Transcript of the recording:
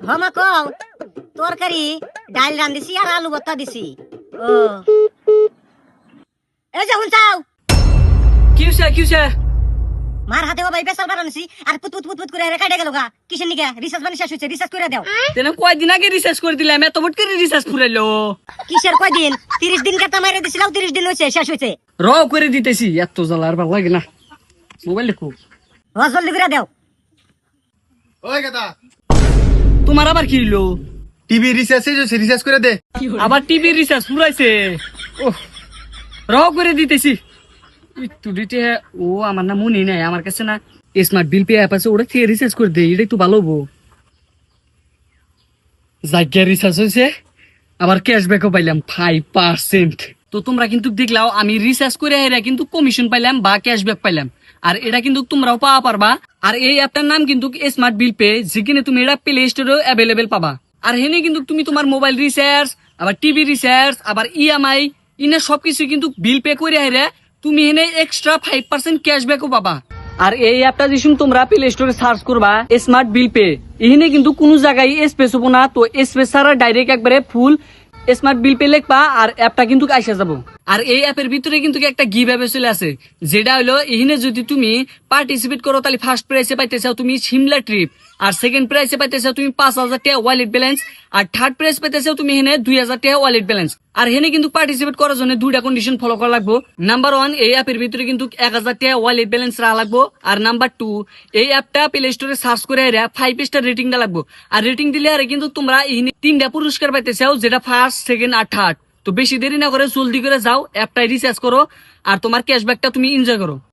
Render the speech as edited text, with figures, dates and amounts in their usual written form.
হমা কও তরকারি ডাল রান্ধিছি আর আলু ভর্তা দিছি। ও এই যে হুনছাও কিউসে মার হাতে বাবা বেসাল বানানছি আর পুত পুত পুত পুত করে রেখা গেল গা কিসের নিগা রিসার্চ বানি শেষ হইছে রিসার্চ করে দাও। তেনে কয়দিন আগে রিসার্চ করে দিলাম, এত বট করে রিসার্চ ফুরাইলো। কিসের কয়দিন 30 দিন কাটা মাইরে দিছিলাম 30 দিন হইছে শেষ হইছে। র করে দিতেছি, এত জ্বালা আর ভালো লাগে না। মোবাইল দেখো, রস জলদি করে দাও। ওই কথা তোমার আবার কি হইলো? টিভি রিচার্জ শেষ হয়েছে, রিচার্জ করে দে। আবার টিভি রিচার্জ ফুরাইছে। ওহ, র করে দিতেছি। একটু দিতে ও আমার না মনে নাই, আমার কাছে না স্মার্ট বিল পে অ্যাপ আছে, ওটা থেকে রিচার্জ করে দে, এটা একটু ভালো হবো। জায়গা রিচার্জ হয়েছে, আবার ক্যাশব্যাকও পাইলাম 5%। তো তোমরা কিন্তু দেখলাও আমি রিচার্জ করে হেরা কিন্তু কমিশন পাইলাম বা ক্যাশব্যাক পাইলাম, আর এটা কিন্তু তোমরাও পাওয়া পারবা। আর এই অ্যাপটার নাম কিন্তু স্মার্ট বিল পে, যেখানে তুমি এটা প্লে স্টোরেও অ্যাভেলেবেল পাবা। আর হেনে কিন্তু তুমি তোমার মোবাইল রিচার্জ, আবার টিভি রিচার্জ, আবার ইএমআই ইনে সবকিছু কিন্তু বিল পে করে হেরা তুমি হেনে এক্সট্রা 5% ক্যাশব্যাকও পাবা। আর এই অ্যাপটা যখন তোমরা প্লে স্টোরে সার্চ করবা স্মার্ট বিল পে, এখানে কিন্তু কোনো জায়গায় স্পেস হবো না, তো স্পেস ছাড়া ডাইরেক্ট একবারে ফুল স্মার্ট বিল পে লিখবা আর অ্যাপটা কিন্তু আইসা যাবো। আর এই অ্যাপের ভিতরে কিন্তু একটা গিভ অ্যাপ চলে আছে, যেটা হলো এখানে যদি তুমি পার্টিসিপেট করো তাহলে ফার্স্ট প্রাইজে পাইতে চাও তুমি সিমলা ট্রিপ, আর সেকেন্ড প্রাইজে পাইতে চাও তুমি 5,000 টাকা ওয়ালেট ব্যালেন্স, আর থার্ড প্রাইজ পাইতে চাও তুমি এখানে 2,000 টাকা ওয়ালেট ব্যালেন্স। আর এখানে কিন্তু পার্টিসিপেট করার জন্য দুইটা কন্ডিশন ফলো করা লাগবো। নাম্বার 1, এই অ্যাপের ভিতরে কিন্তু 1,000 টাকা ওয়ালেট ব্যালেন্স রাখা লাগবো। আর নাম্বার 2, এই অ্যাপটা প্লে স্টোরে সার্চ করে 5 স্টার রেটিং দেওয়া লাগবো। আর রেটিং দিলে আর কিন্তু তোমরা এখানে 3টা পুরস্কার পাইতে চাও, যেটা ফার্স্ট, সেকেন্ড আর থার্ড। তো বেশি দেরি না করে জলদি করে যাও, অ্যাপটাই রিচার্জ করো আর তোমার ক্যাশব্যাকটা তুমি এনজয় করো।